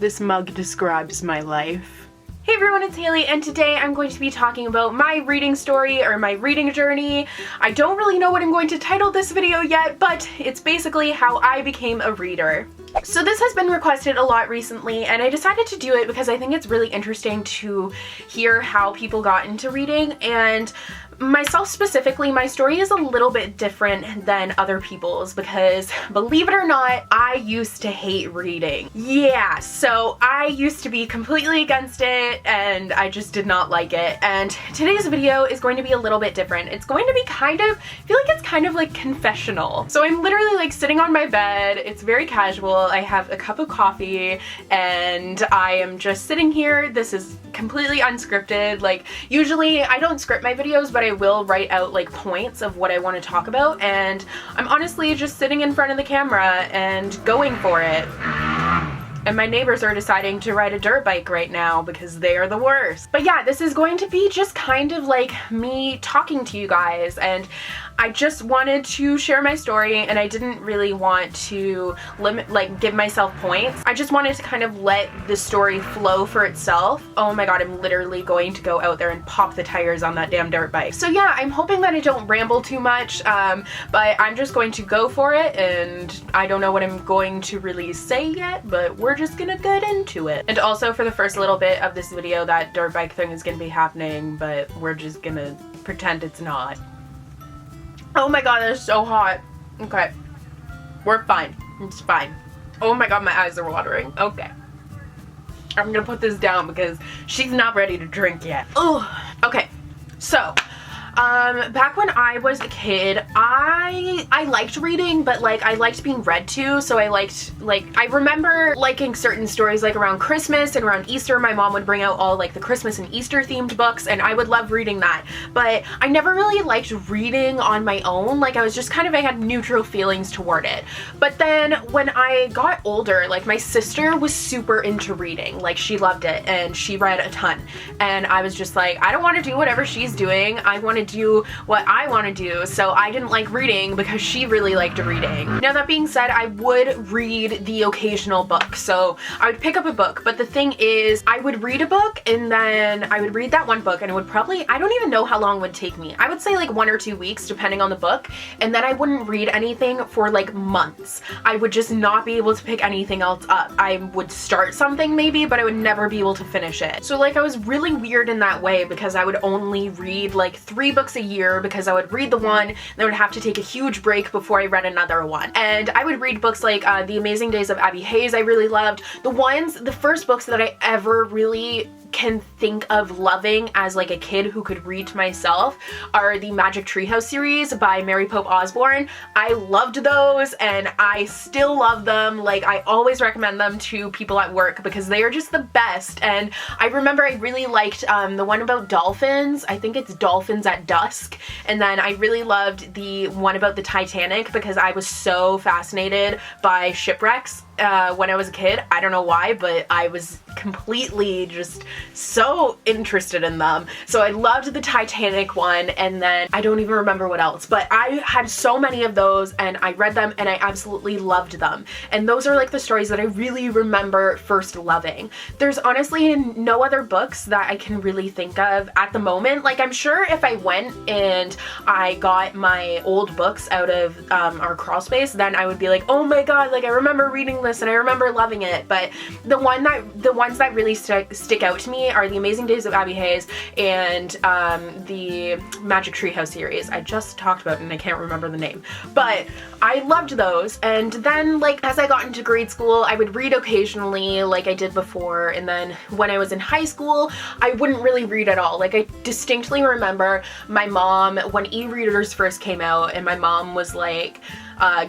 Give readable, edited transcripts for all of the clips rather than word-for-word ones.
This mug describes my life. Hey everyone, it's Haley, and today I'm going to be talking about my reading story or my reading journey. I don't really know what I'm going to title this video yet, but it's basically how I became a reader. So this has been requested a lot recently, and I decided to do it because I think it's really interesting to hear how people got into reading, and myself specifically, my story is a little bit different than other people's because, believe it or not, I used to hate reading. Yeah, so I used to be completely against it and I just did not like it. And today's video is going to be a little bit different. It's going to be I feel like it's kind of like confessional. So I'm literally like sitting on my bed, it's very casual, I have a cup of coffee and I am just sitting here. This is completely unscripted. Like, usually I don't script my videos, but I will write out like points of what I want to talk about, and I'm honestly just sitting in front of the camera and going for it. And my neighbors are deciding to ride a dirt bike right now because they are the worst. But yeah, this is going to be just kind of like me talking to you guys, and I just wanted to share my story, and I didn't really want to give myself points. I just wanted to kind of let the story flow for itself. Oh my god, I'm literally going to go out there and pop the tires on that damn dirt bike. So yeah, I'm hoping that I don't ramble too much, but I'm just going to go for it, and I don't know what I'm going to really say yet, but we're just gonna get into it. And also, for the first little bit of this video, that dirt bike thing is gonna be happening, but we're just gonna pretend it's not. Oh my god, it's so hot. Okay. We're fine. It's fine. Oh my god, my eyes are watering. Okay. I'm gonna put this down because she's not ready to drink yet. Oh. Okay. So, back when I was a kid, I liked reading, but like I liked being read to, so I remember liking certain stories like around Christmas and around Easter. My mom would bring out all like the Christmas and Easter themed books, and I would love reading that, but I never really liked reading on my own. Like, I was just kind of, I had neutral feelings toward it. But then when I got older, like, my sister was super into reading, like she loved it and she read a ton, and I was just like, I don't want to do whatever she's doing, I want to do what I want to do. So I didn't like reading because she really liked reading. Now, that being said, I would read the occasional book. So I would pick up a book, but the thing is, I would read a book and then I would read that one book, and it would probably, I don't even know how long it would take me. I would say like 1 or 2 weeks depending on the book, and then I wouldn't read anything for like months. I would just not be able to pick anything else up. I would start something maybe, but I would never be able to finish it. So like, I was really weird in that way because I would only read like 3 books a year, because I would read the one, then I would have to take a huge break before I read another one. And I would read books like The Amazing Days of Abby Hayes. I really loved. The first books that I ever really can think of loving as like a kid who could read to myself are the Magic Treehouse series by Mary Pope Osborne. I loved those and I still love them. Like, I always recommend them to people at work because they are just the best. And I remember I really liked the one about dolphins. I think it's Dolphins at Dusk. And then I really loved the one about the Titanic because I was so fascinated by shipwrecks when I was a kid. I don't know why, but I was completely just so interested in them. So I loved the Titanic one, and then I don't even remember what else, but I had so many of those and I read them and I absolutely loved them. And those are like the stories that I really remember first loving. There's honestly no other books that I can really think of at the moment. Like, I'm sure if I went and I got my old books out of our crawl space, then I would be like, oh my god, like I remember reading this and I remember loving it. But the ones that really stick out to me are The Amazing Days of Abby Hayes and the Magic Treehouse series. I just talked about it and I can't remember the name, but I loved those. And then like as I got into grade school, I would read occasionally like I did before, and then when I was in high school, I wouldn't really read at all. Like, I distinctly remember my mom, when e-readers first came out, and my mom was like,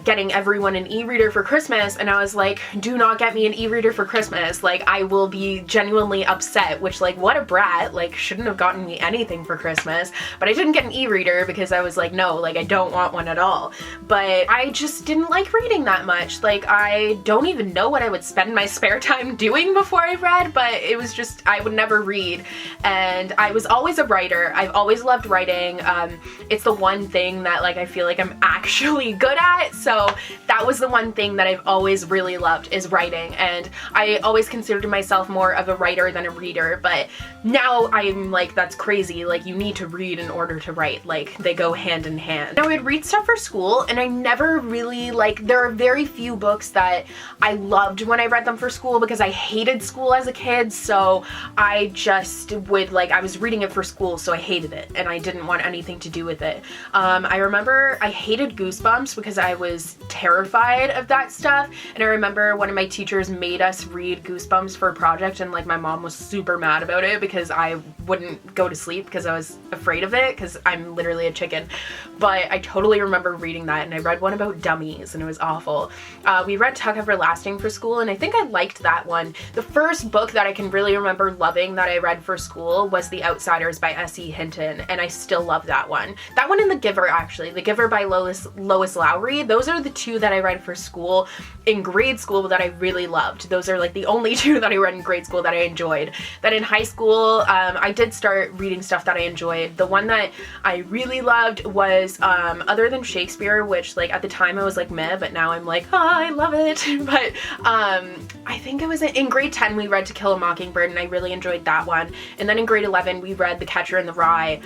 getting everyone an e-reader for Christmas, and I was like, do not get me an e-reader for Christmas, like I will be genuinely upset, which, like, what a brat, like shouldn't have gotten me anything for Christmas. But I didn't get an e-reader because I was like, no, like I don't want one at all. But I just didn't like reading that much. Like, I don't even know what I would spend my spare time doing before I read, but it was just, I would never read. And I was always a writer. I've always loved writing. It's the one thing that like I feel like I'm actually good at. that. So that was the one thing that I've always really loved, is writing, and I always considered myself more of a writer than a reader, but now I'm like, that's crazy. Like, you need to read in order to write. Like, they go hand in hand. Now, I would read stuff for school, and I never really, like, there are very few books that I loved when I read them for school because I hated school as a kid, so I just would, like, I was reading it for school, so I hated it, and I didn't want anything to do with it. I remember I hated Goosebumps because I was terrified of that stuff, and I remember one of my teachers made us read Goosebumps for a project, and like my mom was super mad about it because I wouldn't go to sleep because I was afraid of it, because I'm literally a chicken. But I totally remember reading that, and I read one about dummies, and it was awful. We read Tuck Everlasting for school, and I think I liked that one. The first book that I can really remember loving that I read for school was The Outsiders by S.E. Hinton, and I still love that one. That one and The Giver, actually. The Giver by Lois Lowry. Those are the two that I read for school in grade school that I really loved. Those are like the only two that I read in grade school that I enjoyed. Then in high school, I did start reading stuff that I enjoyed. The one that I really loved was, other than Shakespeare, which like at the time I was like meh, but now I'm like, oh, I love it. But I think it was in grade 10 we read To Kill a Mockingbird, and I really enjoyed that one. And then in grade 11 we read The Catcher in the Rye,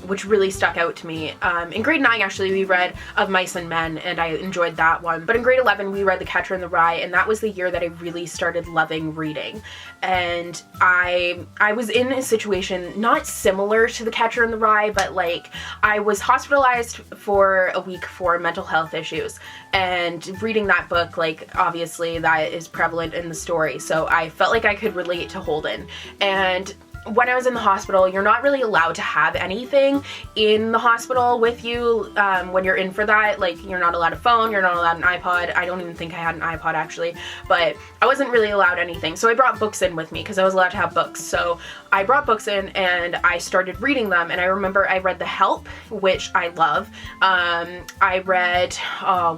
which really stuck out to me. In grade 9 actually we read Of Mice and Men, and I enjoyed that one. But in grade 11 we read The Catcher in the Rye, and that was the year that I really started loving reading. And I was in a situation not similar to The Catcher in the Rye, but like I was hospitalized for a week for mental health issues, and reading that book, like obviously that is prevalent in the story, so I felt like I could relate to Holden. And when I was in the hospital, you're not really allowed to have anything in the hospital with you when you're in for that. Like, you're not allowed a phone, you're not allowed an iPod. I don't even think I had an iPod actually, but I wasn't really allowed anything. So I brought books in with me because I was allowed to have books. So I brought books in and I started reading them, and I remember I read The Help, which I love. I read,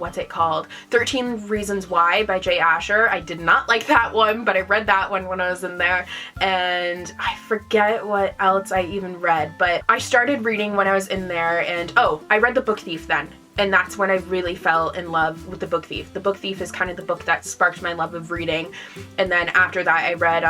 what's it called? 13 Reasons Why by Jay Asher. I did not like that one, but I read that one when I was in there, and I forget what else I even read, but I started reading when I was in there, and I read The Book Thief then. And that's when I really fell in love with The Book Thief. The Book Thief is kind of the book that sparked my love of reading. And then after that I read,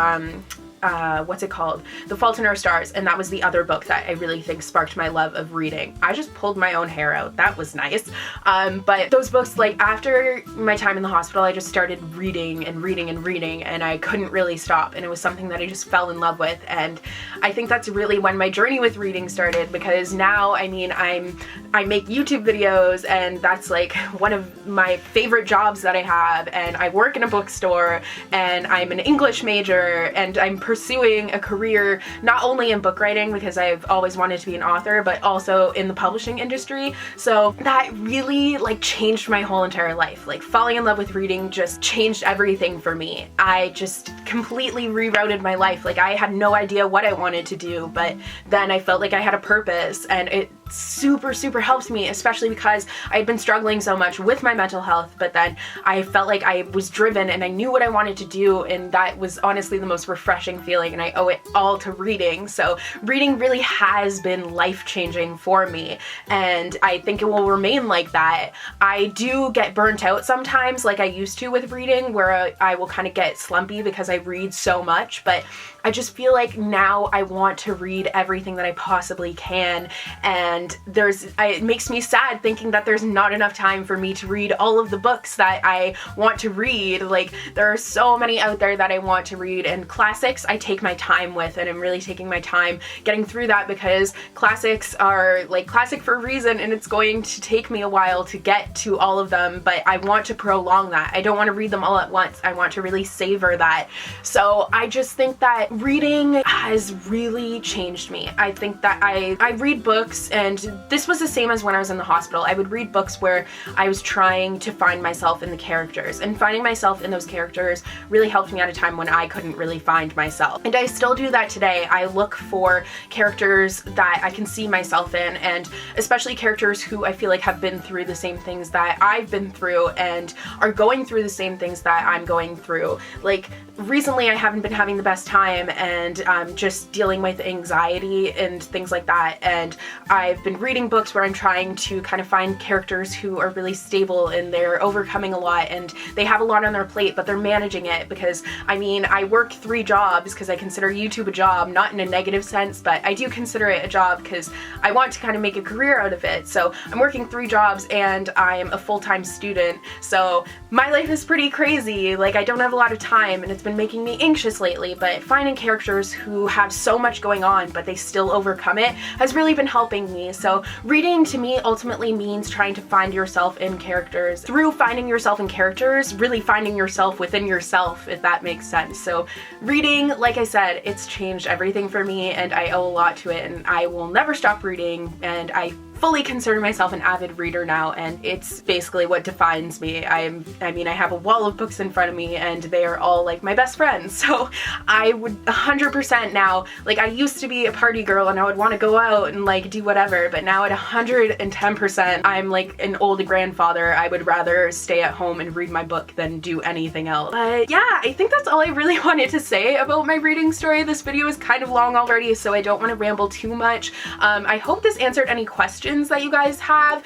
what's it called? The Fault in Our Stars, and that was the other book that I really think sparked my love of reading. I just pulled my own hair out. That was nice. But those books, like after my time in the hospital, I just started reading and reading and reading, and I couldn't really stop, and it was something that I just fell in love with. And I think that's really when my journey with reading started, because now, I mean, I make YouTube videos, and that's like one of my favorite jobs that I have, and I work in a bookstore, and I'm an English major, and I'm pursuing a career not only in book writing, because I've always wanted to be an author, but also in the publishing industry. So that really like changed my whole entire life. Like, falling in love with reading just changed everything for me. I just completely rerouted my life. Like, I had no idea what I wanted to do, but then I felt like I had a purpose, and it super helped me, especially because I had been struggling so much with my mental health, but then I felt like I was driven and I knew what I wanted to do, and that was honestly the most refreshing feeling, and I owe it all to reading. So reading really has been life-changing for me, and I think it will remain like that. I do get burnt out sometimes, like I used to with reading, where I will kind of get slumpy because I read so much, but I just feel like now I want to read everything that I possibly can, and it makes me sad thinking that there's not enough time for me to read all of the books that I want to read. Like, there are so many out there that I want to read, and classics I take my time with, and I'm really taking my time getting through that, because classics are like classic for a reason, and it's going to take me a while to get to all of them, but I want to prolong that. I don't want to read them all at once. I want to really savor that. So I just think that reading has really changed me. I think that I read books, and this was the same as when I was in the hospital. I would read books where I was trying to find myself in the characters, and finding myself in those characters really helped me at a time when I couldn't really find myself. And I still do that today. I look for characters that I can see myself in, and especially characters who I feel like have been through the same things that I've been through and are going through the same things that I'm going through. Like, recently I haven't been having the best time, and I'm just dealing with anxiety and things like that, and I've been reading books where I'm trying to kind of find characters who are really stable and they're overcoming a lot and they have a lot on their plate, but they're managing it because, I mean, I work 3 jobs because I consider YouTube a job, not in a negative sense, but I do consider it a job because I want to kind of make a career out of it. So I'm working 3 jobs and I'm a full-time student, so my life is pretty crazy. Like, I don't have a lot of time and it's been making me anxious lately, but finding characters who have so much going on but they still overcome it has really been helping me. So reading to me ultimately means trying to find yourself in characters. Through finding yourself in characters, really finding yourself within yourself, if that makes sense. So reading, like I said, it's changed everything for me and I owe a lot to it, and I will never stop reading, and I fully consider myself an avid reader now, and it's basically what defines me. I mean, I have a wall of books in front of me and they are all like my best friends. So I would 100% now, like, I used to be a party girl and I would want to go out and like do whatever, but now at 110% I'm like an old grandfather. I would rather stay at home and read my book than do anything else. But yeah, I think that's all I really wanted to say about my reading story. This video is kind of long already, so I don't want to ramble too much. I hope this answered any questions that you guys have.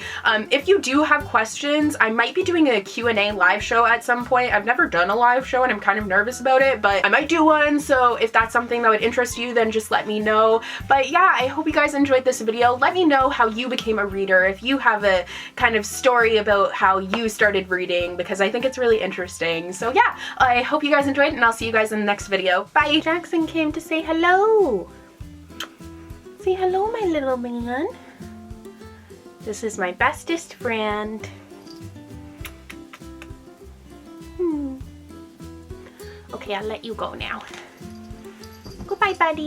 If you do have questions, I might be doing a Q&A live show at some point. I've never done a live show and I'm kind of nervous about it, but I might do one, so if that's something that would interest you, then just let me know. But yeah, I hope you guys enjoyed this video. Let me know how you became a reader, if you have a kind of story about how you started reading, because I think it's really interesting. So yeah, I hope you guys enjoyed, and I'll see you guys in the next video. Bye! Jackson came to say hello! Say hello, my little man. This is my bestest friend. Okay, I'll let you go now. Goodbye, buddy.